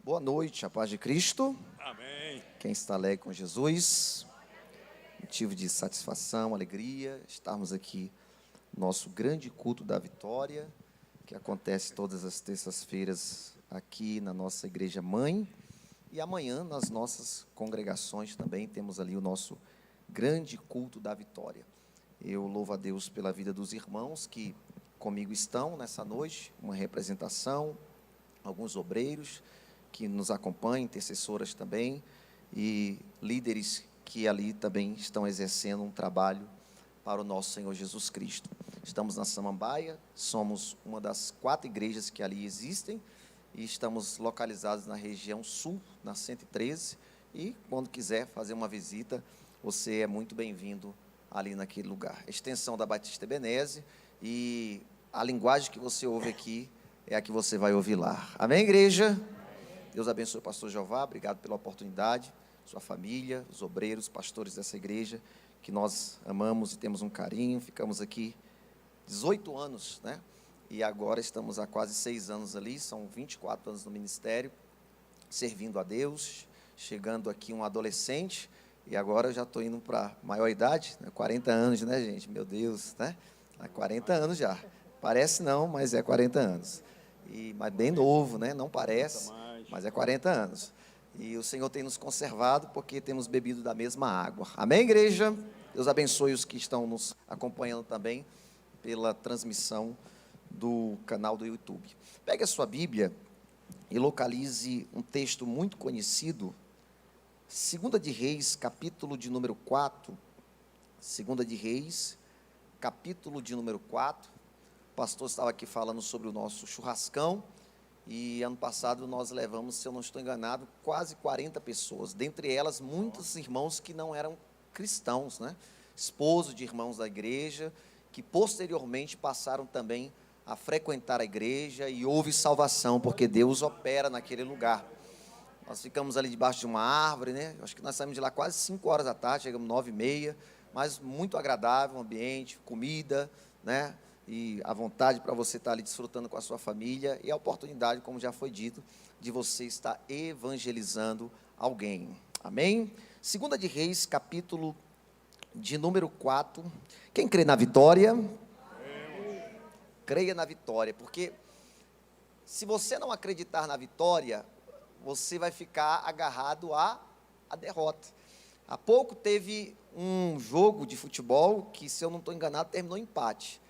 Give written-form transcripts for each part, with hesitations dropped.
Boa noite, a paz de Cristo. Amém. Quem está alegre com Jesus, motivo de satisfação, alegria, estarmos aqui no nosso grande culto da vitória, que acontece todas as terças-feiras aqui na nossa igreja mãe, e amanhã nas nossas congregações também temos ali o nosso grande culto da vitória. Eu louvo a Deus pela vida dos irmãos que comigo estão nessa noite, uma representação, alguns obreiros que nos acompanham, intercessoras também, e líderes que ali também estão exercendo um trabalho para o nosso Senhor Jesus Cristo. Estamos na Samambaia, somos uma das 4 igrejas que ali existem, e estamos localizados na região sul, na 113, e quando quiser fazer uma visita, você é muito bem-vindo ali naquele lugar. Extensão da Batista Ebenezer, e a linguagem que você ouve aqui é a que você vai ouvir lá. Amém, igreja? Deus abençoe o pastor Jeová, obrigado pela oportunidade, sua família, os obreiros, pastores dessa igreja, que nós amamos e temos um carinho. Ficamos aqui 18 anos, né? E agora estamos há quase 6 anos ali, são 24 anos no ministério, servindo a Deus, chegando aqui um adolescente, e agora eu já estou indo para maior idade, né? 40 anos, né, gente? Meu Deus, né? Há 40 anos já. Parece não, mas é 40 anos. Mas bem novo, né? Não parece, mas é 40 anos. E o Senhor tem nos conservado porque temos bebido da mesma água. Amém, igreja? Deus abençoe os que estão nos acompanhando também pela transmissão do canal do YouTube. Pegue a sua Bíblia e localize um texto muito conhecido, 2 de Reis, capítulo de número 4. 2 de Reis, capítulo de número 4. O pastor estava aqui falando sobre o nosso churrascão, e ano passado nós levamos, se eu não estou enganado, quase 40 pessoas, dentre elas muitos irmãos que não eram cristãos, né? Esposos de irmãos da igreja, que posteriormente passaram também a frequentar a igreja, e houve salvação, porque Deus opera naquele lugar. Nós ficamos ali debaixo de uma árvore, né? Acho que nós saímos de lá quase 5 horas da tarde, chegamos 9h30, mas muito agradável o ambiente, comida, né? E a vontade para você estar ali desfrutando com a sua família, e a oportunidade, como já foi dito, de você estar evangelizando alguém. Amém? 2 de Reis, capítulo de número 4. Quem crê na vitória? Creia na vitória, porque se você não acreditar na vitória, você vai ficar agarrado à derrota. Há pouco teve um jogo de futebol que, se eu não estou enganado, terminou em empate.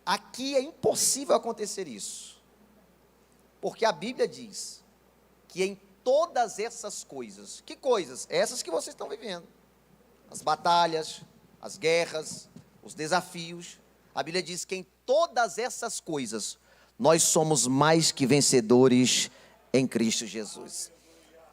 Aqui é impossível acontecer isso, porque a Bíblia diz que em todas essas coisas, que coisas? Essas que vocês estão vivendo, as batalhas, as guerras, os desafios, a Bíblia diz que em todas essas coisas, nós somos mais que vencedores em Cristo Jesus.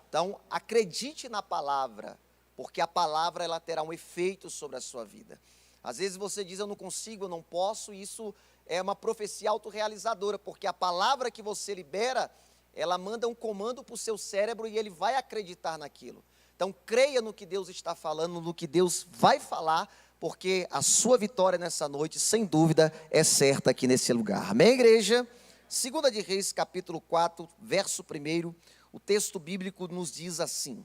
Então, acredite na palavra, porque a palavra ela terá um efeito sobre a sua vida. Às vezes você diz, eu não consigo, eu não posso, e isso é uma profecia autorrealizadora, porque a palavra que você libera, ela manda um comando para o seu cérebro e ele vai acreditar naquilo. Então, creia no que Deus está falando, no que Deus vai falar, porque a sua vitória nessa noite, sem dúvida, é certa aqui nesse lugar. Amém, igreja? 2 de Reis, capítulo 4, verso 1, o texto bíblico nos diz assim: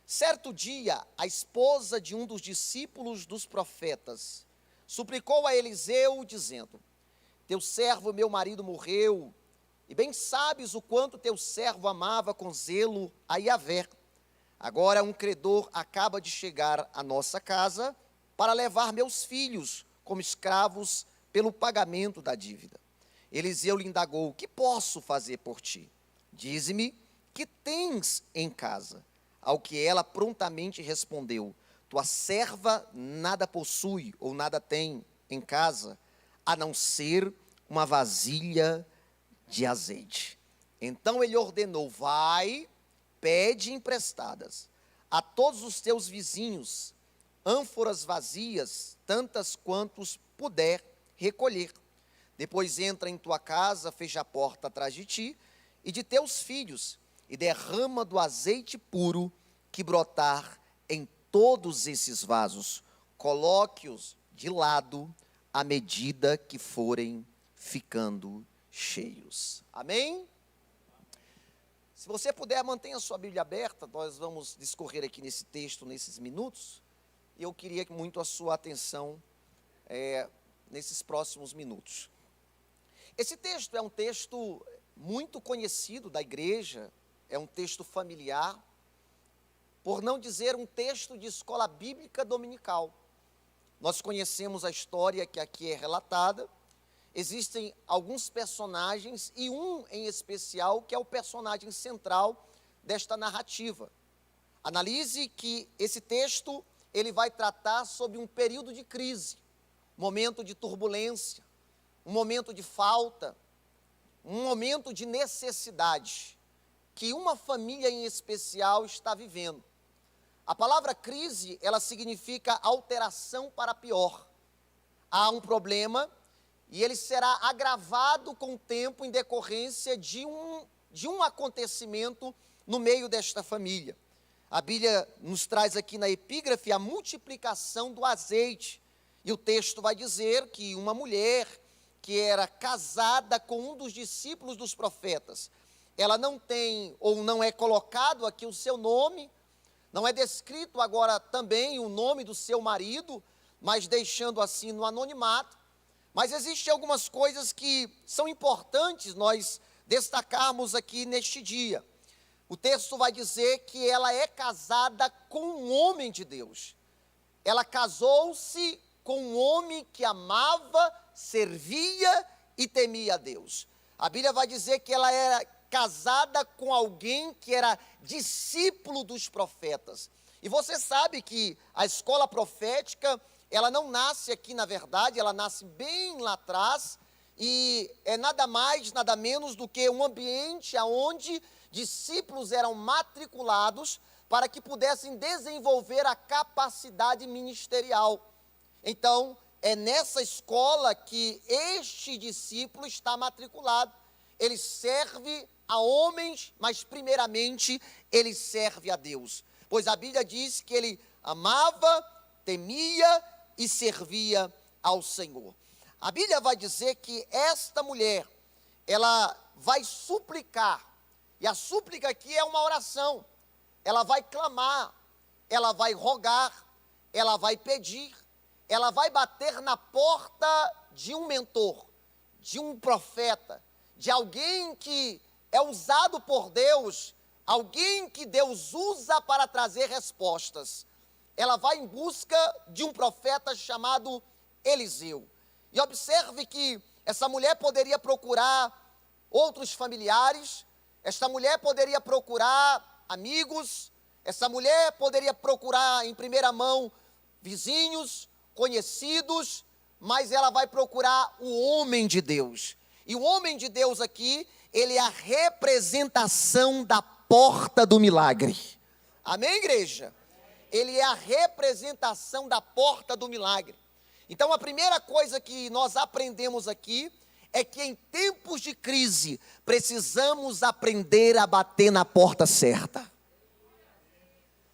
certo dia, a esposa de um dos discípulos dos profetas suplicou a Eliseu, dizendo: teu servo, meu marido, morreu, e bem sabes o quanto teu servo amava com zelo a Yahvé. Agora um credor acaba de chegar à nossa casa para levar meus filhos como escravos pelo pagamento da dívida. Eliseu lhe indagou: que posso fazer por ti? Dize-me, que tens em casa? Ao que ela prontamente respondeu: tua serva nada possui ou nada tem em casa, a não ser uma vasilha de azeite. Então ele ordenou: vai, pede emprestadas a todos os teus vizinhos ânforas vazias, tantas quantos puder recolher. Depois entra em tua casa, fecha a porta atrás de ti e de teus filhos, e derrama do azeite puro que brotar em todos esses vasos. Coloque-os de lado à medida que forem ficando cheios. Amém? Se você puder, mantenha a sua Bíblia aberta, nós vamos discorrer aqui nesse texto, nesses minutos, e eu queria muito a sua atenção nesses próximos minutos. Esse texto é um texto muito conhecido da igreja, é um texto familiar, por não dizer um texto de escola bíblica dominical. Nós conhecemos a história que aqui é relatada. Existem alguns personagens e um em especial que é o personagem central desta narrativa. Analise que esse texto ele vai tratar sobre um período de crise, momento de turbulência, um momento de falta, um momento de necessidade que uma família em especial está vivendo. A palavra crise, ela significa alteração para pior. Há um problema e ele será agravado com o tempo em decorrência de um acontecimento no meio desta família. A Bíblia nos traz aqui na epígrafe a multiplicação do azeite. E o texto vai dizer que uma mulher que era casada com um dos discípulos dos profetas, ela não tem, ou não é colocado aqui o seu nome, não é descrito agora também o nome do seu marido, mas deixando assim no anonimato. Mas existem algumas coisas que são importantes nós destacarmos aqui neste dia. O texto vai dizer que ela é casada com um homem de Deus. Ela casou-se com um homem que amava, servia e temia a Deus. A Bíblia vai dizer que ela era casada com alguém que era discípulo dos profetas. E você sabe que a escola profética, ela não nasce aqui, na verdade, ela nasce bem lá atrás, e é nada mais, nada menos do que um ambiente onde discípulos eram matriculados para que pudessem desenvolver a capacidade ministerial. Então, é nessa escola que este discípulo está matriculado. Ele serve a homens, mas primeiramente ele serve a Deus. Pois a Bíblia diz que ele amava, temia e servia ao Senhor. A Bíblia vai dizer que esta mulher, ela vai suplicar, e a súplica aqui é uma oração. Ela vai clamar, ela vai rogar, ela vai pedir, ela vai bater na porta de um mentor, de um profeta, de alguém que é usado por Deus, alguém que Deus usa para trazer respostas. Ela vai em busca de um profeta chamado Eliseu. E observe que essa mulher poderia procurar outros familiares, esta mulher poderia procurar amigos, essa mulher poderia procurar em primeira mão vizinhos, conhecidos, mas ela vai procurar o homem de Deus. E o homem de Deus aqui, ele é a representação da porta do milagre. Amém, igreja? Ele é a representação da porta do milagre. Então, a primeira coisa que nós aprendemos aqui é que em tempos de crise, precisamos aprender a bater na porta certa.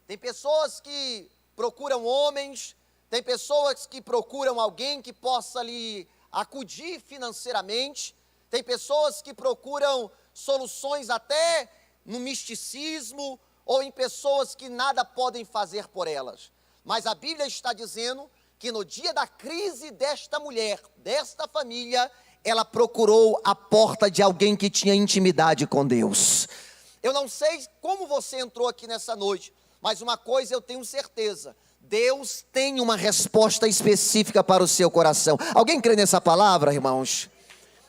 Tem pessoas que procuram homens, tem pessoas que procuram alguém que possa lhe acudir financeiramente, tem pessoas que procuram soluções até no misticismo, ou em pessoas que nada podem fazer por elas. Mas a Bíblia está dizendo que no dia da crise desta mulher, desta família, ela procurou a porta de alguém que tinha intimidade com Deus. Eu não sei como você entrou aqui nessa noite, mas uma coisa eu tenho certeza: Deus tem uma resposta específica para o seu coração. Alguém crê nessa palavra, irmãos?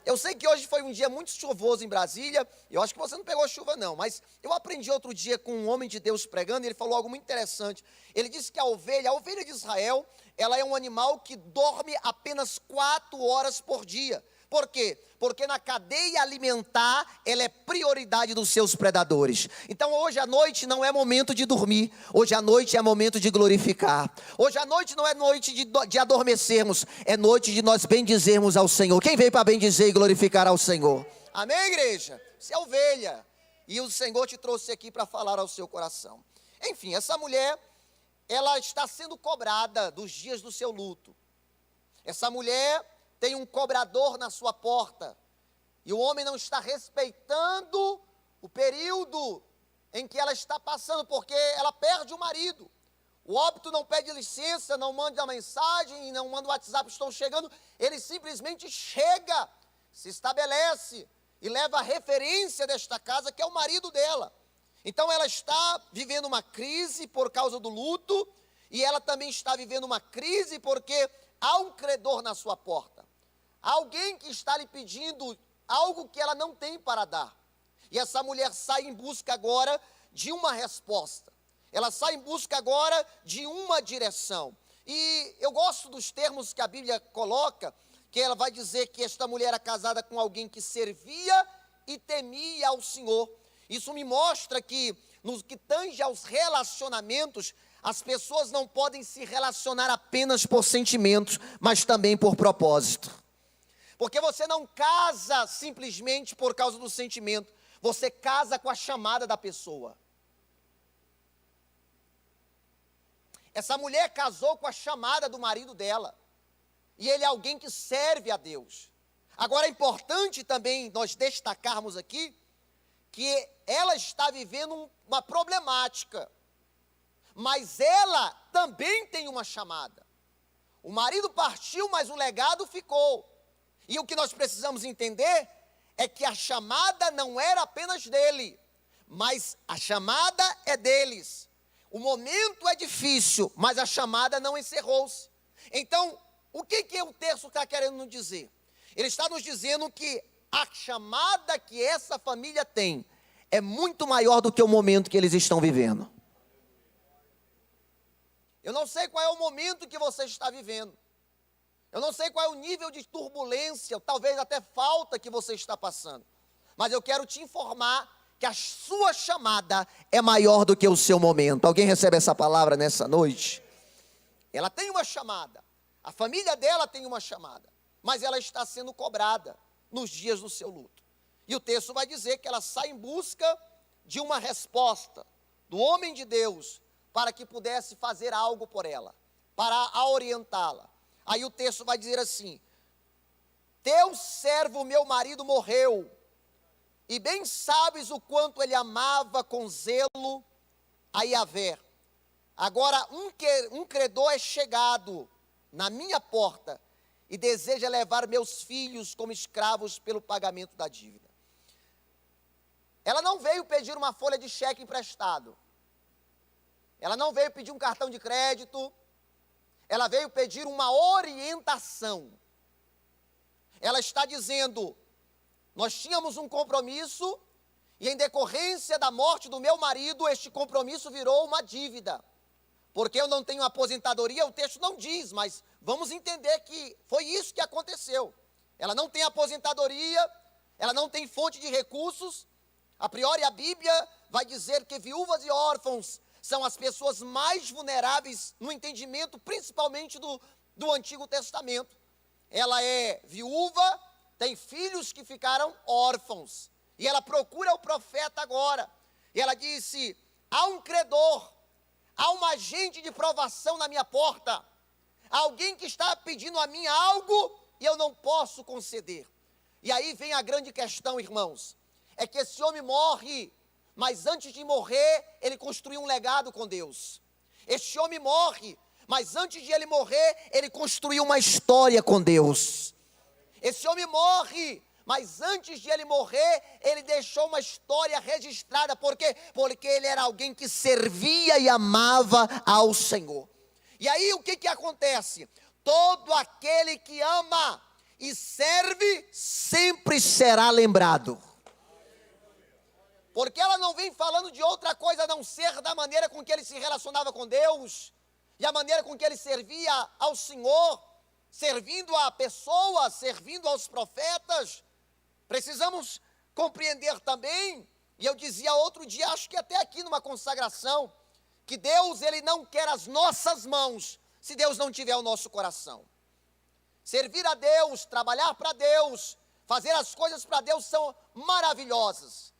Eu sei que hoje foi um dia muito chuvoso em Brasília, eu acho que você não pegou chuva não, mas eu aprendi outro dia com um homem de Deus pregando, e ele falou algo muito interessante. Ele disse que a ovelha de Israel, ela é um animal que dorme apenas 4 horas por dia. Por quê? Porque na cadeia alimentar, ela é prioridade dos seus predadores. Então hoje à noite não é momento de dormir, hoje à noite é momento de glorificar. Hoje à noite não é noite de adormecermos, é noite de nós bendizermos ao Senhor. Quem veio para bendizer e glorificar ao Senhor? Amém, igreja? Você é ovelha, e o Senhor te trouxe aqui para falar ao seu coração. Enfim, essa mulher, ela está sendo cobrada dos dias do seu luto. Essa mulher tem um cobrador na sua porta, e o homem não está respeitando o período em que ela está passando, porque ela perde o marido. O óbito não pede licença, não manda mensagem, não manda WhatsApp, estão chegando. Ele simplesmente chega, se estabelece e leva a referência desta casa, que é o marido dela. Então ela está vivendo uma crise por causa do luto, e ela também está vivendo uma crise porque há um credor na sua porta. Há alguém que está lhe pedindo algo que ela não tem para dar. E essa mulher sai em busca agora de uma resposta. Ela sai em busca agora de uma direção. E eu gosto dos termos que a Bíblia coloca, que ela vai dizer que esta mulher era casada com alguém que servia e temia ao Senhor. Isso me mostra que, no que tange aos relacionamentos, as pessoas não podem se relacionar apenas por sentimentos, mas também por propósito. Porque você não casa simplesmente por causa do sentimento, você casa com a chamada da pessoa. Essa mulher casou com a chamada do marido dela, e ele é alguém que serve a Deus. Agora é importante também nós destacarmos aqui, que ela está vivendo uma problemática, mas ela também tem uma chamada. O marido partiu, mas o legado ficou. E o que nós precisamos entender é que a chamada não era apenas dele, mas a chamada é deles. O momento é difícil, mas a chamada não encerrou-se. Então, o que o texto está querendo nos dizer? Ele está nos dizendo que a chamada que essa família tem é muito maior do que o momento que eles estão vivendo. Eu não sei qual é o momento que você está vivendo. Eu não sei qual é o nível de turbulência, talvez até falta que você está passando. Mas eu quero te informar que a sua chamada é maior do que o seu momento. Alguém recebe essa palavra nessa noite? Ela tem uma chamada. A família dela tem uma chamada. Mas ela está sendo cobrada nos dias do seu luto. E o texto vai dizer que ela sai em busca de uma resposta do homem de Deus para que pudesse fazer algo por ela, para a orientá-la. Aí o texto vai dizer assim: teu servo, meu marido, morreu, e bem sabes o quanto ele amava com zelo a Yahvé. Agora um credor é chegado na minha porta e deseja levar meus filhos como escravos pelo pagamento da dívida. Ela não veio pedir uma folha de cheque emprestado. Ela não veio pedir um cartão de crédito. Ela veio pedir uma orientação. Ela está dizendo: nós tínhamos um compromisso e em decorrência da morte do meu marido, este compromisso virou uma dívida. Porque eu não tenho aposentadoria, o texto não diz, mas vamos entender que foi isso que aconteceu. Ela não tem aposentadoria, ela não tem fonte de recursos. A priori a Bíblia vai dizer que viúvas e órfãos são as pessoas mais vulneráveis no entendimento, principalmente do Antigo Testamento. Ela é viúva, tem filhos que ficaram órfãos, e ela procura o profeta agora, e ela disse: há um credor, há um agente de provação na minha porta, há alguém que está pedindo a mim algo, e eu não posso conceder. E aí vem a grande questão, irmãos, é que esse homem morre, mas antes de morrer, ele construiu um legado com Deus. Este homem morre, mas antes de ele morrer, ele construiu uma história com Deus. Esse homem morre, mas antes de ele morrer, ele deixou uma história registrada. Por quê? Porque ele era alguém que servia e amava ao Senhor. E aí o que acontece? Todo aquele que ama e serve, sempre será lembrado. Porque ela não vem falando de outra coisa a não ser da maneira com que ele se relacionava com Deus, e a maneira com que ele servia ao Senhor, servindo a pessoas, servindo aos profetas. Precisamos compreender também, e eu dizia outro dia, acho que até aqui numa consagração, que Deus, ele não quer as nossas mãos, se Deus não tiver o nosso coração. Servir a Deus, trabalhar para Deus, fazer as coisas para Deus são maravilhosas.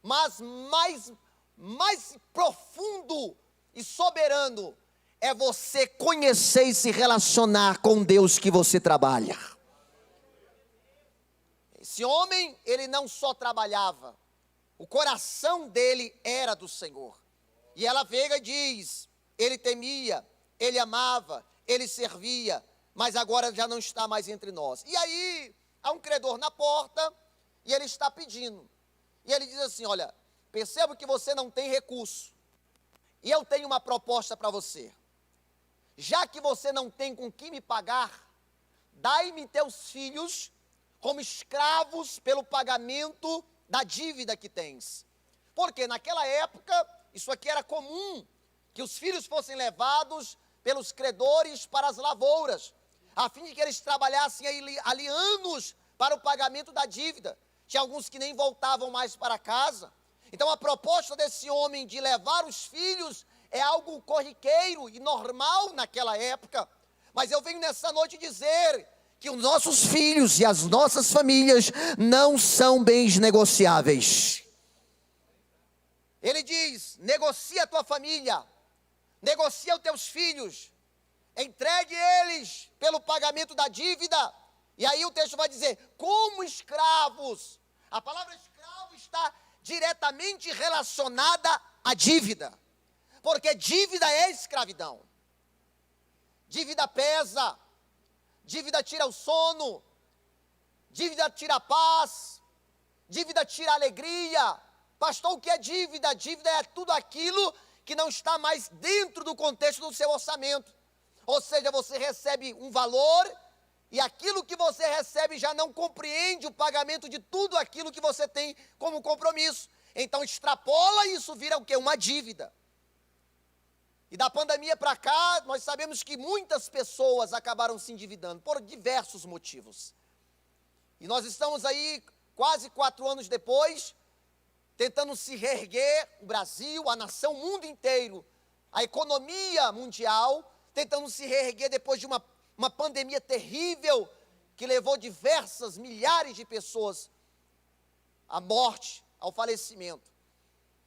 Mas mais profundo e soberano é você conhecer e se relacionar com Deus que você trabalha. Esse homem, ele não só trabalhava, O coração dele era do Senhor. E ela vem e diz, ele temia, ele amava, ele servia, mas agora já não está mais entre nós. E aí, há um credor na porta, e ele está pedindo. E ele diz assim, olha, percebo que você não tem recurso, e eu tenho uma proposta para você. Já que você não tem com que me pagar, dai-me teus filhos como escravos pelo pagamento da dívida que tens. Porque naquela época, isso aqui era comum, que os filhos fossem levados pelos credores para as lavouras, a fim de que eles trabalhassem ali anos para o pagamento da dívida. Tinha alguns que nem voltavam mais para casa. Então a proposta desse homem de levar os filhos é algo corriqueiro e normal naquela época. Mas eu venho nessa noite dizer que os nossos filhos e as nossas famílias não são bens negociáveis. Ele diz, negocia a tua família, negocia os teus filhos, entregue eles pelo pagamento da dívida. E aí o texto vai dizer, como escravos. A palavra escravo está diretamente relacionada à dívida, porque dívida é escravidão. Dívida pesa, dívida tira o sono, dívida tira a paz, dívida tira a alegria. Pastor, o que é dívida? Dívida é tudo aquilo que não está mais dentro do contexto do seu orçamento. Ou seja, você recebe um valor e aquilo que você recebe já não compreende o pagamento de tudo aquilo que você tem como compromisso. Então extrapola e isso vira o quê? Uma dívida. E da pandemia para cá, nós sabemos que muitas pessoas acabaram se endividando por diversos motivos. E nós estamos aí, quase 4 anos depois, tentando se reerguer, o Brasil, a nação, o mundo inteiro, a economia mundial, tentando se reerguer depois de uma pandemia terrível, que levou diversas, milhares de pessoas à morte, ao falecimento.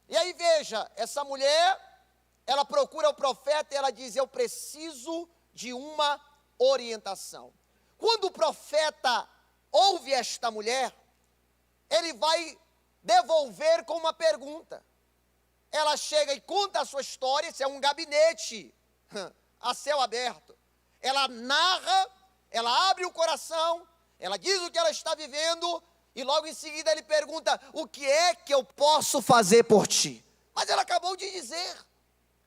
E aí veja, essa mulher, ela procura o profeta e ela diz, eu preciso de uma orientação. Quando o profeta ouve esta mulher, ele vai devolver com uma pergunta. Ela chega e conta a sua história, isso é um gabinete a céu aberto. Ela narra, ela abre o coração, ela diz o que ela está vivendo, e logo em seguida ele pergunta, o que é que eu posso fazer por ti? Mas ela acabou de dizer,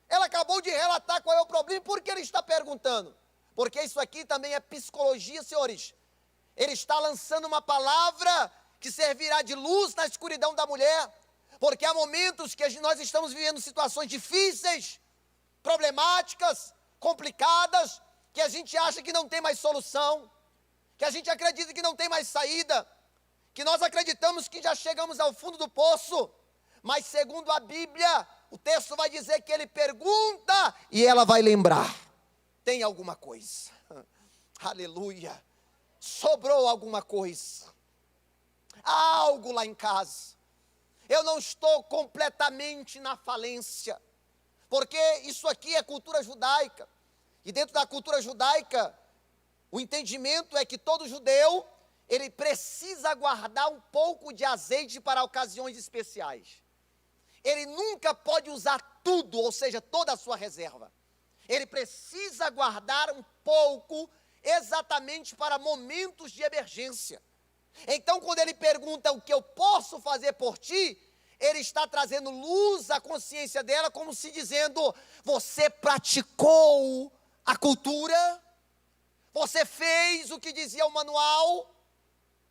ela acabou de relatar qual é o problema, por que ele está perguntando? Porque isso aqui também é psicologia, senhores. Ele está lançando uma palavra que servirá de luz na escuridão da mulher, porque há momentos que nós estamos vivendo situações difíceis, problemáticas, complicadas, que a gente acha que não tem mais solução, que a gente acredita que não tem mais saída, que nós acreditamos que já chegamos ao fundo do poço, mas segundo a Bíblia, o texto vai dizer que ele pergunta e ela vai lembrar, tem alguma coisa, aleluia, sobrou alguma coisa, há algo lá em casa, eu não estou completamente na falência, porque isso aqui é cultura judaica, e dentro da cultura judaica, o entendimento é que todo judeu, ele precisa guardar um pouco de azeite para ocasiões especiais. Ele nunca pode usar tudo, ou seja, toda a sua reserva. Ele precisa guardar um pouco exatamente para momentos de emergência. Então, quando ele pergunta o que eu posso fazer por ti, ele está trazendo luz à consciência dela, como se dizendo, você praticou a cultura, você fez o que dizia o manual,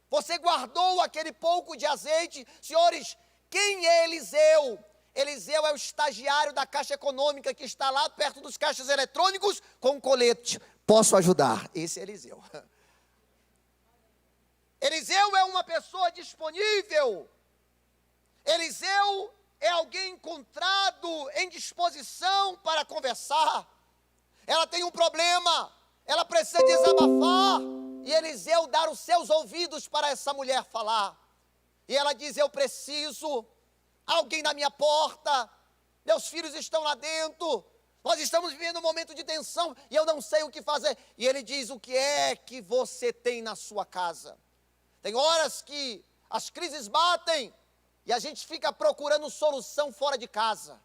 você guardou aquele pouco de azeite. Senhores, quem é Eliseu? Eliseu é o estagiário da Caixa Econômica que está lá perto dos caixas eletrônicos com um colete. Posso ajudar? Esse é Eliseu. Eliseu é uma pessoa disponível. Eliseu é alguém encontrado em disposição para conversar. Ela tem um problema, ela precisa desabafar. E Eliseu dá os seus ouvidos para essa mulher falar. E ela diz, eu preciso, alguém na minha porta, meus filhos estão lá dentro, nós estamos vivendo um momento de tensão e eu não sei o que fazer. E ele diz, o que é que você tem na sua casa? Tem horas que as crises batem E a gente fica procurando solução fora de casa,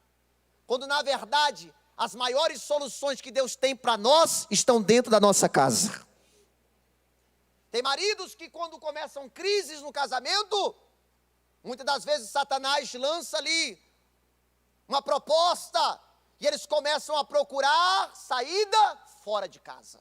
quando na verdade as maiores soluções que Deus tem para nós estão dentro da nossa casa. Tem maridos que quando começam crises no casamento, muitas das vezes Satanás lança ali uma proposta e eles começam a procurar saída fora de casa.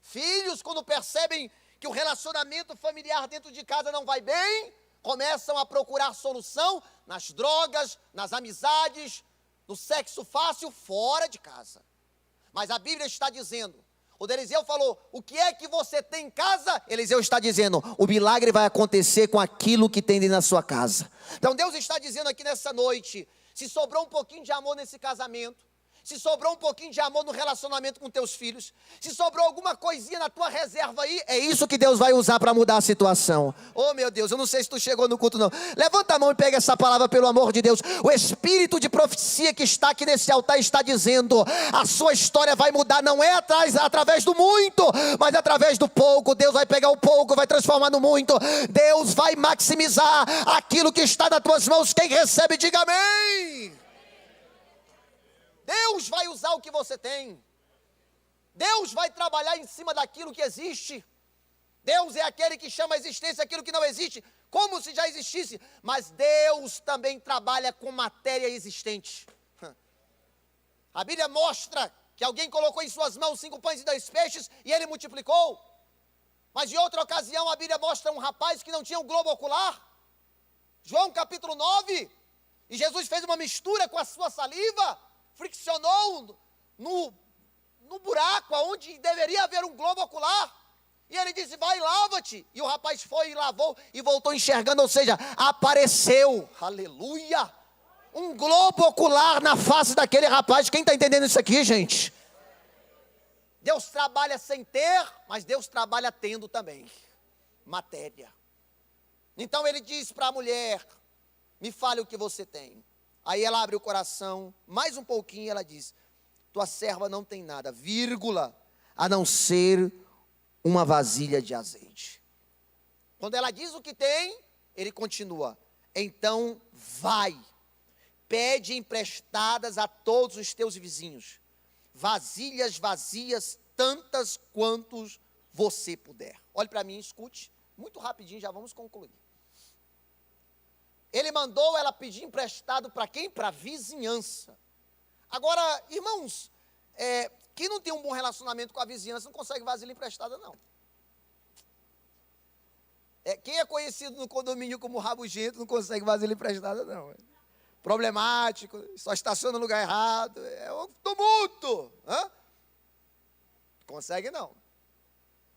Filhos, quando percebem que o relacionamento familiar dentro de casa não vai bem, começam a procurar solução nas drogas, nas amizades, no sexo fácil, fora de casa. Mas a Bíblia está dizendo, quando Eliseu falou, o que é que você tem em casa? Eliseu está dizendo, o milagre vai acontecer com aquilo que tem dentro da sua casa. Então Deus está dizendo aqui nessa noite, se sobrou um pouquinho de amor nesse casamento, se sobrou um pouquinho de amor no relacionamento com teus filhos, se sobrou alguma coisinha na tua reserva aí, é isso que Deus vai usar para mudar a situação. Oh meu Deus, eu não sei se tu chegou no culto não. Levanta a mão e pega essa palavra pelo amor de Deus. O espírito de profecia que está aqui nesse altar está dizendo, a sua história vai mudar, não é através do muito, mas através do pouco. Deus vai pegar o pouco, vai transformar no muito. Deus vai maximizar aquilo que está nas tuas mãos. Quem recebe, diga amém. Deus vai usar o que você tem. Deus vai trabalhar em cima daquilo que existe. Deus é aquele que chama a existência aquilo que não existe, como se já existisse. Mas Deus também trabalha com matéria existente. A Bíblia mostra que alguém colocou em suas mãos 5 pães e 2 peixes e ele multiplicou. Mas em outra ocasião a Bíblia mostra um rapaz que não tinha um globo ocular. João capítulo 9. E Jesus fez uma mistura com a sua saliva, friccionou no buraco onde deveria haver um globo ocular, e ele disse, vai, lava-te, e o rapaz foi e lavou, e voltou enxergando, ou seja, apareceu, aleluia, um globo ocular na face daquele rapaz. Quem está entendendo isso aqui, gente? Deus trabalha sem ter, mas Deus trabalha tendo também, matéria. Então ele diz para a mulher, me fale o que você tem. Aí ela abre o coração, mais um pouquinho, ela diz, tua serva não tem nada, vírgula, a não ser uma vasilha de azeite. Quando ela diz o que tem, ele continua, então vai, pede emprestadas a todos os teus vizinhos, vasilhas vazias, tantas quantos você puder. Olhe para mim, escute, muito rapidinho, já vamos concluir. Ele mandou ela pedir emprestado para quem? Para a vizinhança. Agora, irmãos, quem não tem um bom relacionamento com a vizinhança não consegue vasilha emprestada, não. Quem é conhecido no condomínio como rabugento não consegue vasilha emprestada, não. Problemático, só estaciona no lugar errado, é um tumulto. Consegue não.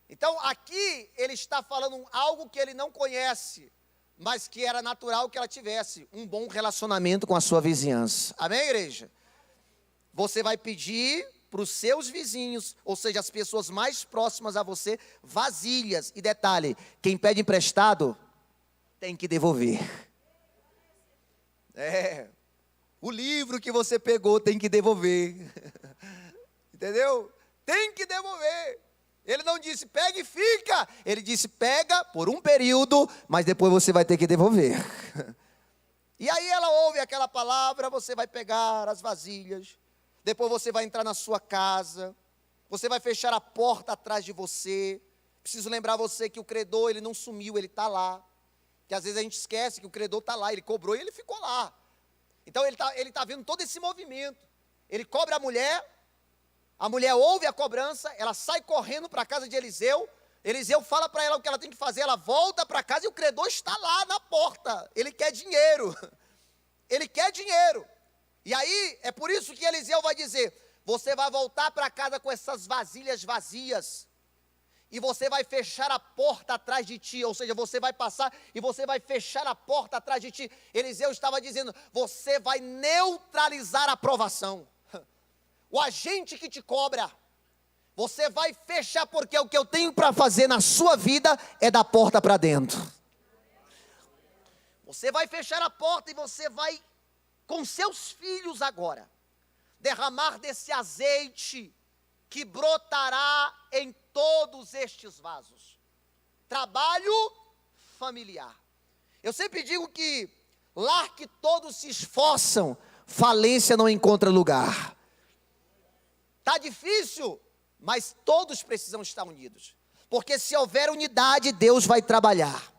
Então, aqui ele está falando algo que ele não conhece, mas que era natural que ela tivesse um bom relacionamento com a sua vizinhança. Amém, igreja? Você vai pedir para os seus vizinhos, ou seja, as pessoas mais próximas a você, vasilhas. E detalhe, quem pede emprestado, tem que devolver. O livro que você pegou tem que devolver. Entendeu? Tem que devolver. Ele não disse, pega e fica. Ele disse, pega por um período, mas depois você vai ter que devolver. E aí ela ouve aquela palavra, você vai pegar as vasilhas, depois você vai entrar na sua casa, você vai fechar a porta atrás de você. Preciso lembrar você que o credor, ele não sumiu, ele está lá. Que às vezes a gente esquece que o credor está lá, ele cobrou e ele ficou lá. Então ele tá vendo todo esse movimento. Ele cobra a mulher ouve a cobrança, ela sai correndo para a casa de Eliseu. Eliseu fala para ela o que ela tem que fazer, ela volta para casa e o credor está lá na porta. Ele quer dinheiro. Ele quer dinheiro. E aí, é por isso que Eliseu vai dizer, você vai voltar para casa com essas vasilhas vazias. E você vai fechar a porta atrás de ti, ou seja, você vai passar e você vai fechar a porta atrás de ti. Eliseu estava dizendo, você vai neutralizar a provação. O agente que te cobra, você vai fechar, porque o que eu tenho para fazer na sua vida é da porta para dentro. Você vai fechar a porta e você vai, com seus filhos agora, derramar desse azeite que brotará em todos estes vasos. Trabalho familiar. Eu sempre digo que lar que todos se esforçam, falência não encontra lugar. Está difícil, mas todos precisam estar unidos. Porque se houver unidade, Deus vai trabalhar.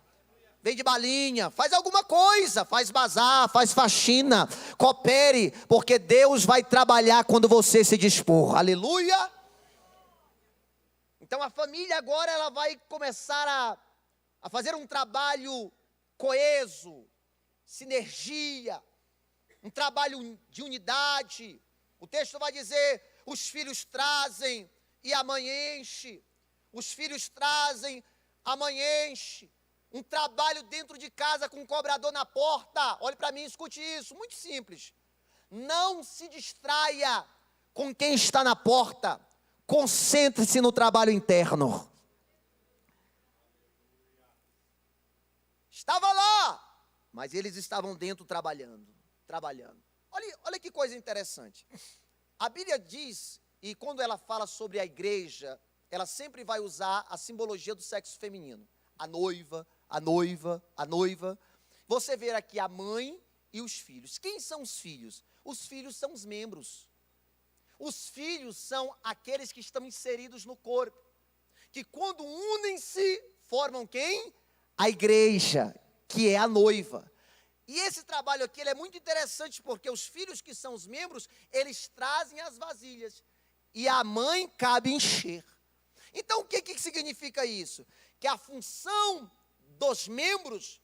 Vem de balinha, faz alguma coisa, faz bazar, faz faxina, coopere, porque Deus vai trabalhar quando você se dispor. Aleluia! Então a família agora ela vai começar a fazer um trabalho coeso, sinergia, um trabalho de unidade. O texto vai dizer, os filhos trazem e a mãe enche. Os filhos trazem, a mãe enche. Um trabalho dentro de casa com um cobrador na porta. Olhe para mim, escute isso, muito simples. Não se distraia com quem está na porta. Concentre-se no trabalho interno. Estava lá, mas eles estavam dentro trabalhando. Olha que coisa interessante. A Bíblia diz, e quando ela fala sobre a igreja, ela sempre vai usar a simbologia do sexo feminino. A noiva, a noiva, a noiva. Você vê aqui a mãe e os filhos. Quem são os filhos? Os filhos são os membros. Os filhos são aqueles que estão inseridos no corpo. Que quando unem-se, formam quem? A igreja, que é a noiva. E esse trabalho aqui ele é muito interessante, porque os filhos que são os membros, eles trazem as vasilhas. E a mãe cabe encher. Então, o que significa isso? Que a função dos membros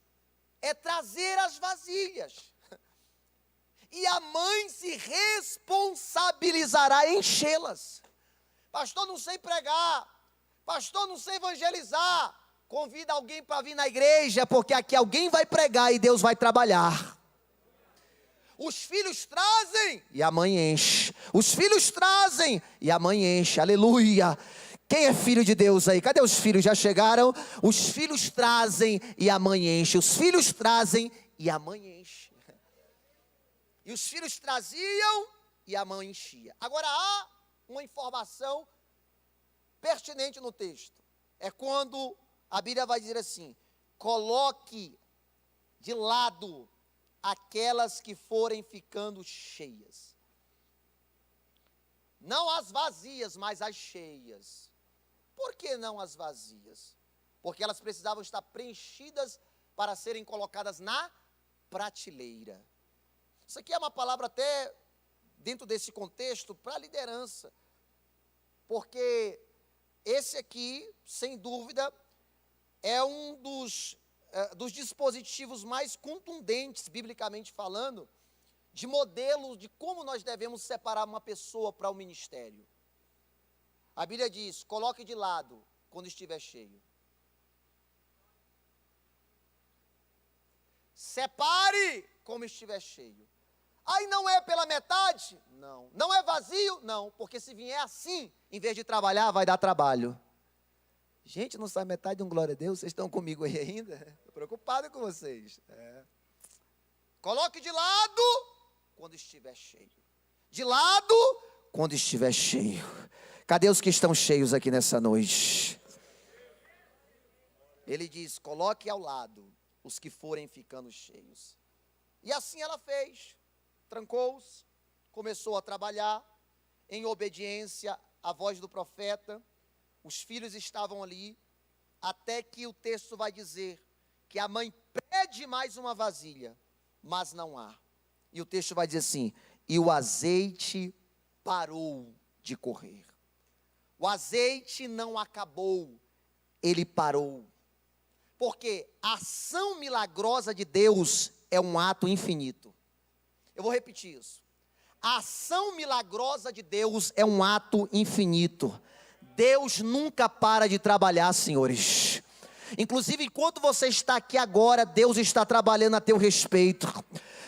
é trazer as vasilhas. E a mãe se responsabilizará em enchê-las. Pastor, não sei pregar. Pastor, não sei evangelizar. Convida alguém para vir na igreja, porque aqui alguém vai pregar e Deus vai trabalhar. Os filhos trazem e a mãe enche. Os filhos trazem e a mãe enche. Aleluia. Quem é filho de Deus aí? Cadê os filhos? Já chegaram? Os filhos trazem e a mãe enche. Os filhos trazem e a mãe enche. E os filhos traziam e a mãe enchia. Agora há uma informação pertinente no texto. É quando a Bíblia vai dizer assim: coloque de lado aquelas que forem ficando cheias. Não as vazias, mas as cheias. Por que não as vazias? Porque elas precisavam estar preenchidas para serem colocadas na prateleira. Isso aqui é uma palavra até dentro desse contexto para a liderança. Porque esse aqui, sem dúvida, é um dos dispositivos mais contundentes, biblicamente falando, de modelo de como nós devemos separar uma pessoa para o ministério. A Bíblia diz, coloque de lado quando estiver cheio. Separe como estiver cheio. Aí não é pela metade? Não. Não é vazio? Não. Porque se vier assim, em vez de trabalhar, vai dar trabalho. Gente, não sai metade de um glória a Deus? Vocês estão comigo aí ainda? Estou preocupado com vocês. Coloque de lado quando estiver cheio. De lado quando estiver cheio. Cadê os que estão cheios aqui nessa noite? Ele diz, coloque ao lado os que forem ficando cheios. E assim ela fez. Trancou-se, começou a trabalhar em obediência à voz do profeta. Os filhos estavam ali, até que o texto vai dizer que a mãe pede mais uma vasilha, mas não há. E o texto vai dizer assim, e o azeite parou de correr. O azeite não acabou, ele parou. Porque a ação milagrosa de Deus é um ato infinito. Eu vou repetir isso. A ação milagrosa de Deus é um ato infinito. Deus nunca para de trabalhar, senhores. Inclusive, enquanto você está aqui agora, Deus está trabalhando a teu respeito.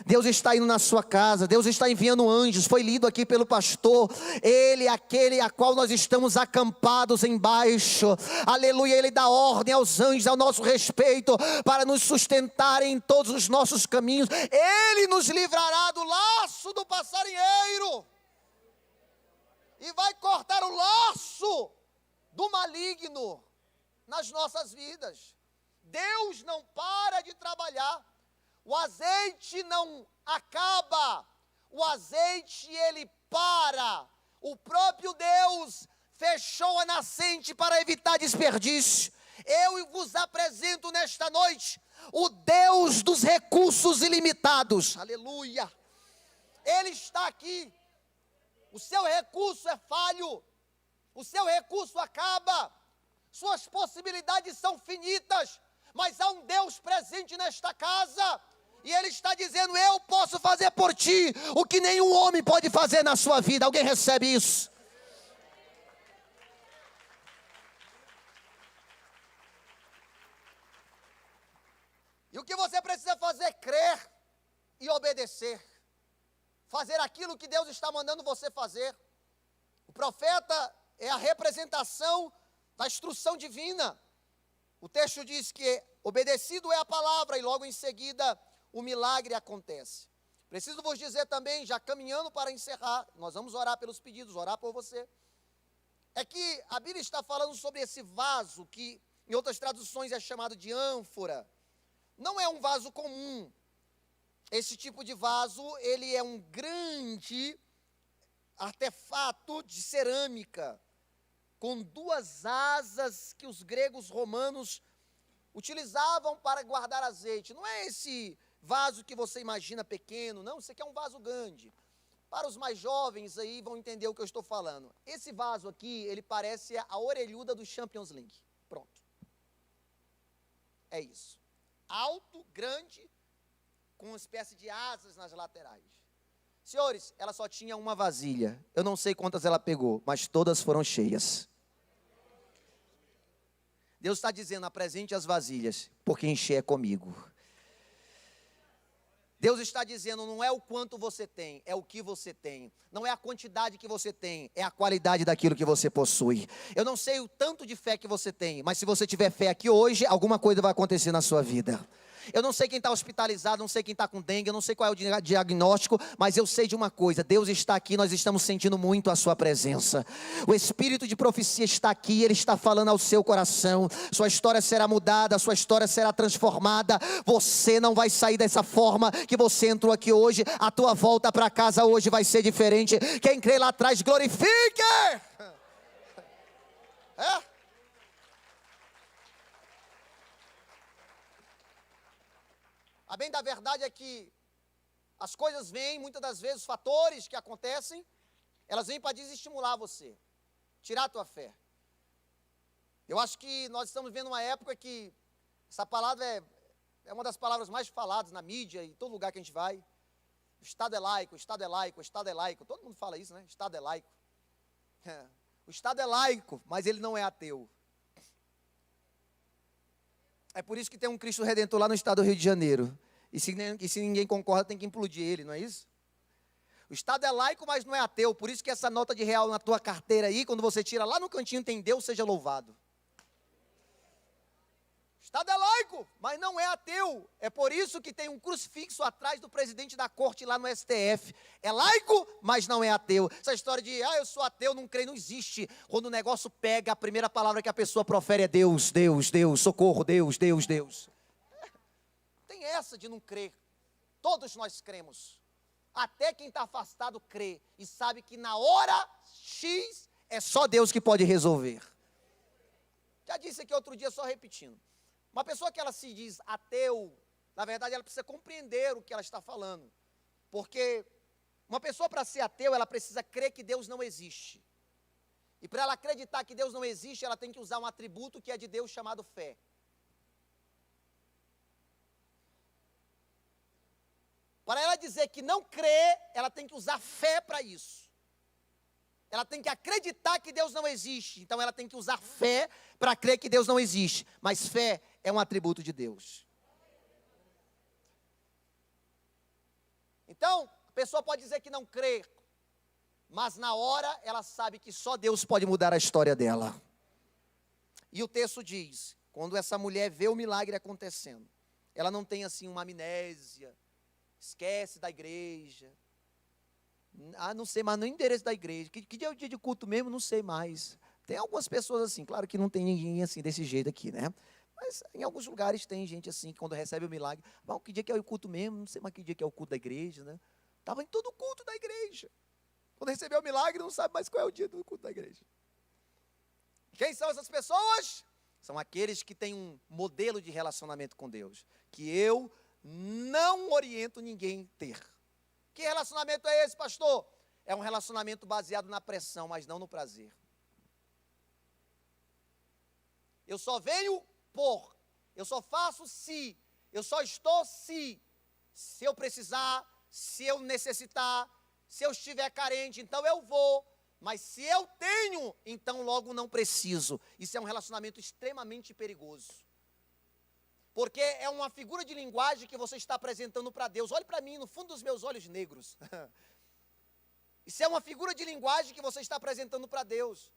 Deus está indo na sua casa, Deus está enviando anjos, foi lido aqui pelo pastor, Ele é aquele a qual nós estamos acampados embaixo, aleluia, Ele dá ordem aos anjos ao nosso respeito, para nos sustentarem em todos os nossos caminhos, Ele nos livrará do laço do passarinheiro, e vai cortar o laço do maligno nas nossas vidas. Deus não para de trabalhar. O azeite não acaba. O azeite, ele para. O próprio Deus fechou a nascente para evitar desperdício. Eu vos apresento nesta noite o Deus dos recursos ilimitados. Aleluia. Ele está aqui. O seu recurso é falho. O seu recurso acaba. Suas possibilidades são finitas. Mas há um Deus presente nesta casa. E Ele está dizendo, eu posso fazer por ti o que nenhum homem pode fazer na sua vida. Alguém recebe isso? E o que você precisa fazer é crer e obedecer. Fazer aquilo que Deus está mandando você fazer. O profeta é a representação da instrução divina. O texto diz que obedecido é a palavra e logo em seguida o milagre acontece. Preciso vos dizer também, já caminhando para encerrar, nós vamos orar pelos pedidos, orar por você, é que a Bíblia está falando sobre esse vaso, que em outras traduções é chamado de ânfora. Não é um vaso comum. Esse tipo de vaso, ele é um grande artefato de cerâmica, com duas asas que os gregos romanos utilizavam para guardar azeite. Não é esse vaso que você imagina pequeno, não, isso aqui é um vaso grande. Para os mais jovens aí vão entender o que eu estou falando. Esse vaso aqui, ele parece a orelhuda do Champions League. Pronto. É isso. Alto, grande, com uma espécie de asas nas laterais. Senhores, ela só tinha uma vasilha. Eu não sei quantas ela pegou, mas todas foram cheias. Deus está dizendo, apresente as vasilhas, porque encher é comigo. Deus está dizendo, não é o quanto você tem, é o que você tem. Não é a quantidade que você tem, é a qualidade daquilo que você possui. Eu não sei o tanto de fé que você tem, mas se você tiver fé aqui hoje, alguma coisa vai acontecer na sua vida. Eu não sei quem está hospitalizado, não sei quem está com dengue, eu não sei qual é o diagnóstico, mas eu sei de uma coisa, Deus está aqui, nós estamos sentindo muito a sua presença. O Espírito de profecia está aqui, Ele está falando ao seu coração, sua história será mudada, sua história será transformada, você não vai sair dessa forma que você entrou aqui hoje, a tua volta para casa hoje vai ser diferente. Quem crê lá atrás, glorifique! É? A bem da verdade é que as coisas vêm, muitas das vezes, os fatores que acontecem, elas vêm para desestimular você, tirar a tua fé. Eu acho que nós estamos vivendo uma época que essa palavra é uma das palavras mais faladas na mídia e em todo lugar que a gente vai. O Estado é laico, o Estado é laico, o Estado é laico. Todo mundo fala isso, né? O Estado é laico. O Estado é laico, mas ele não é ateu. É por isso que tem um Cristo Redentor lá no estado do Rio de Janeiro. E se ninguém concorda, tem que implodir ele, não é isso? O Estado é laico, mas não é ateu. Por isso que essa nota de real na tua carteira aí, quando você tira lá no cantinho, tem Deus seja louvado. O Estado é laico, mas não é ateu. É por isso que tem um crucifixo atrás do presidente da corte lá no STF. É laico, mas não é ateu. Essa história de, eu sou ateu, não creio, não existe. Quando o negócio pega, a primeira palavra que a pessoa profere é Deus, Deus, Deus, socorro, Deus, Deus, Deus. Tem essa de não crer. Todos nós cremos. Até quem está afastado crê. E sabe que na hora X é só Deus que pode resolver. Já disse aqui outro dia, só repetindo. Uma pessoa que ela se diz ateu, na verdade ela precisa compreender o que ela está falando. Porque uma pessoa para ser ateu, ela precisa crer que Deus não existe. E para ela acreditar que Deus não existe, ela tem que usar um atributo que é de Deus chamado fé. Para ela dizer que não crê, ela tem que usar fé para isso. Ela tem que acreditar que Deus não existe. Então ela tem que usar fé para crer que Deus não existe. Mas fé é um atributo de Deus. Então, a pessoa pode dizer que não crê, mas na hora ela sabe que só Deus pode mudar a história dela. E o texto diz, quando essa mulher vê o milagre acontecendo, ela não tem assim uma amnésia, esquece da igreja. Não sei mais no endereço da igreja. Que dia é o dia de culto mesmo? Não sei mais. Tem algumas pessoas assim, claro que não tem ninguém assim desse jeito aqui, né? Mas em alguns lugares tem gente assim, que quando recebe o milagre, bom, que dia que é o culto mesmo? Não sei mais que dia que é o culto da igreja, né? Estava em todo o culto da igreja. Quando recebeu o milagre, não sabe mais qual é o dia do culto da igreja. Quem são essas pessoas? São aqueles que têm um modelo de relacionamento com Deus, que eu não oriento ninguém a ter. Que relacionamento é esse, pastor? É um relacionamento baseado na pressão, mas não no prazer. Eu só venho por, eu só faço se, eu só estou se eu precisar, se eu necessitar, se eu estiver carente, então eu vou. Mas se eu tenho, então logo não preciso. Isso é um relacionamento extremamente perigoso. Porque é uma figura de linguagem que você está apresentando para Deus. Olhe para mim, no fundo dos meus olhos negros. Isso é uma figura de linguagem que você está apresentando para Deus.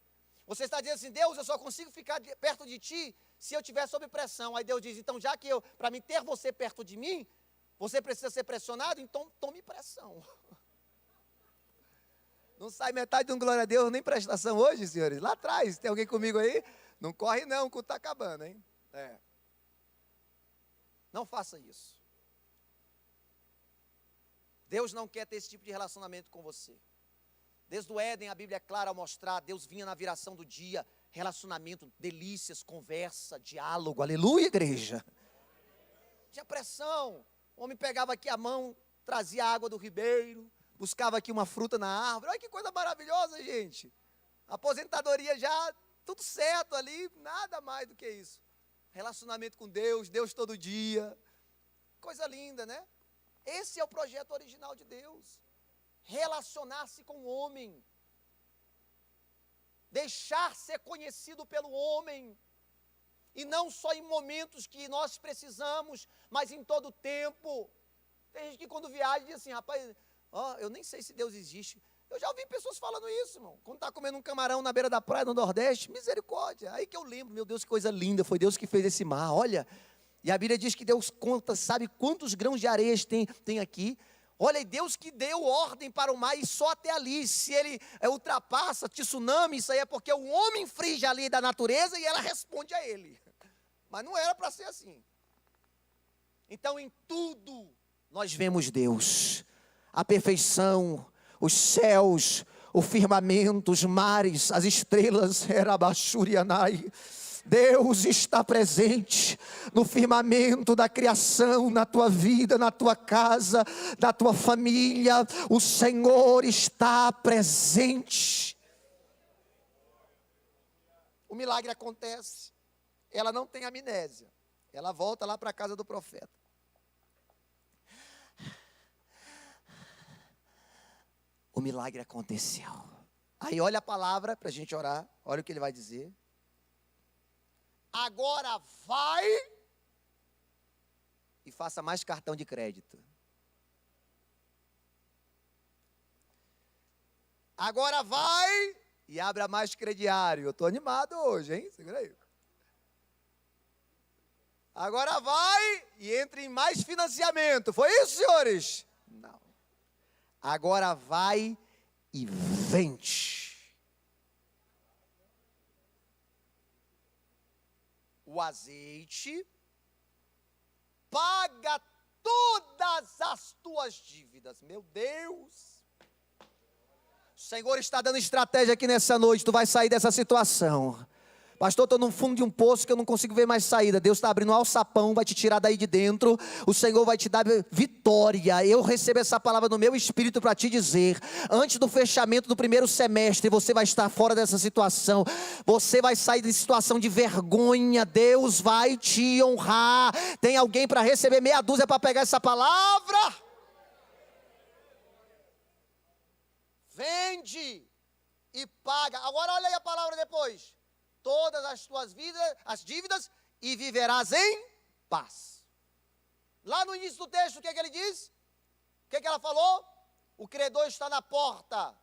Você está dizendo assim, Deus, eu só consigo ficar perto de Ti se eu estiver sob pressão. Aí Deus diz, então já que para mim ter você perto de mim, você precisa ser pressionado, então tome pressão. Não sai metade de um glória a Deus nem prestação hoje, senhores. Lá atrás, tem alguém comigo aí? Não corre não, o culto está acabando, hein? Não faça isso. Deus não quer ter esse tipo de relacionamento com você. Desde o Éden, a Bíblia é clara ao mostrar, Deus vinha na viração do dia, relacionamento, delícias, conversa, diálogo, aleluia, igreja. Tinha pressão, o homem pegava aqui a mão, trazia a água do ribeiro, buscava aqui uma fruta na árvore, olha que coisa maravilhosa, gente. Aposentadoria já, tudo certo ali, nada mais do que isso. Relacionamento com Deus, Deus todo dia, coisa linda, né? Esse é o projeto original de Deus. Relacionar-se com o homem, deixar ser conhecido pelo homem, e não só em momentos que nós precisamos, mas em todo o tempo. Tem gente que quando viaja diz assim, rapaz, eu nem sei se Deus existe. Eu já ouvi pessoas falando isso, irmão, quando está comendo um camarão na beira da praia no Nordeste, misericórdia, aí que eu lembro, meu Deus, que coisa linda, foi Deus que fez esse mar, olha, e a Bíblia diz que Deus conta, sabe quantos grãos de areia tem aqui. Olha, Deus que deu ordem para o mar e só até ali, se ele ultrapassa, tsunami, isso aí é porque o homem infringe a lei da natureza e ela responde a ele. Mas não era para ser assim. Então em tudo nós vemos Deus, a perfeição, os céus, o firmamento, os mares, as estrelas, Erabachurianai. Deus está presente no firmamento da criação, na tua vida, na tua casa, na tua família. O Senhor está presente. O milagre acontece. Ela não tem amnésia. Ela volta lá para a casa do profeta. O milagre aconteceu. Aí olha a palavra para a gente orar. Olha o que ele vai dizer. Agora vai e faça mais cartão de crédito. Agora vai e abra mais crediário. Eu estou animado hoje, hein? Segura aí. Agora vai e entre em mais financiamento. Foi isso, senhores? Não. Agora vai e vende. O azeite, paga todas as tuas dívidas. Meu Deus. O Senhor está dando estratégia aqui nessa noite. Tu vai sair dessa situação. Pastor, estou no fundo de um poço que eu não consigo ver mais saída. Deus está abrindo um alçapão, vai te tirar daí de dentro. O Senhor vai te dar vitória. Eu recebo essa palavra no meu espírito para te dizer. Antes do fechamento do primeiro semestre, você vai estar fora dessa situação. Você vai sair de situação de vergonha. Deus vai te honrar. Tem alguém para receber meia dúzia para pegar essa palavra? Vende e paga. Agora olha aí a palavra depois. Todas as tuas vidas, as dívidas, e viverás em paz. Lá no início do texto, o que é que ele diz? O que é que ela falou? O credor está na porta,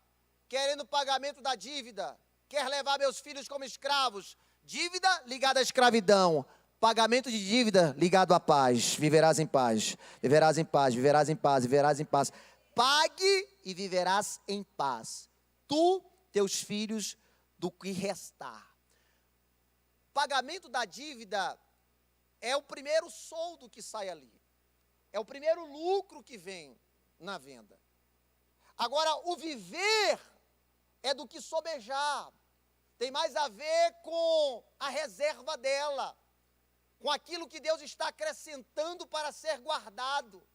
querendo pagamento da dívida, quer levar meus filhos como escravos. Dívida ligada à escravidão, pagamento de dívida ligado à paz. Viverás em paz, viverás em paz, viverás em paz, viverás em paz. Pague e viverás em paz. Tu, teus filhos, do que restar. Pagamento da dívida é o primeiro soldo que sai ali. É o primeiro lucro que vem na venda. Agora, o viver é do que sobejar. Tem mais a ver com a reserva dela, com aquilo que Deus está acrescentando para ser guardado.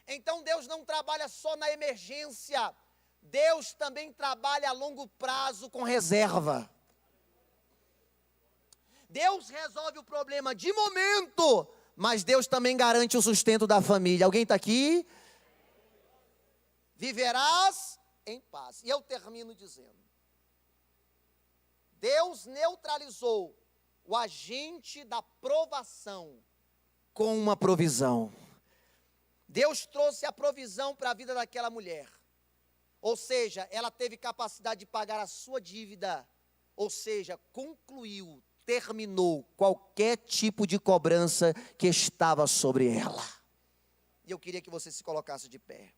Então Deus não trabalha só na emergência, Deus também trabalha a longo prazo com reserva. Deus resolve o problema de momento, mas Deus também garante o sustento da família. Alguém está aqui? Viverás em paz. E eu termino dizendo: Deus neutralizou o agente da provação com uma provisão. Deus trouxe a provisão para a vida daquela mulher. Ou seja, ela teve capacidade de pagar a sua dívida. Ou seja, concluiu, terminou qualquer tipo de cobrança que estava sobre ela. E eu queria que você se colocasse de pé.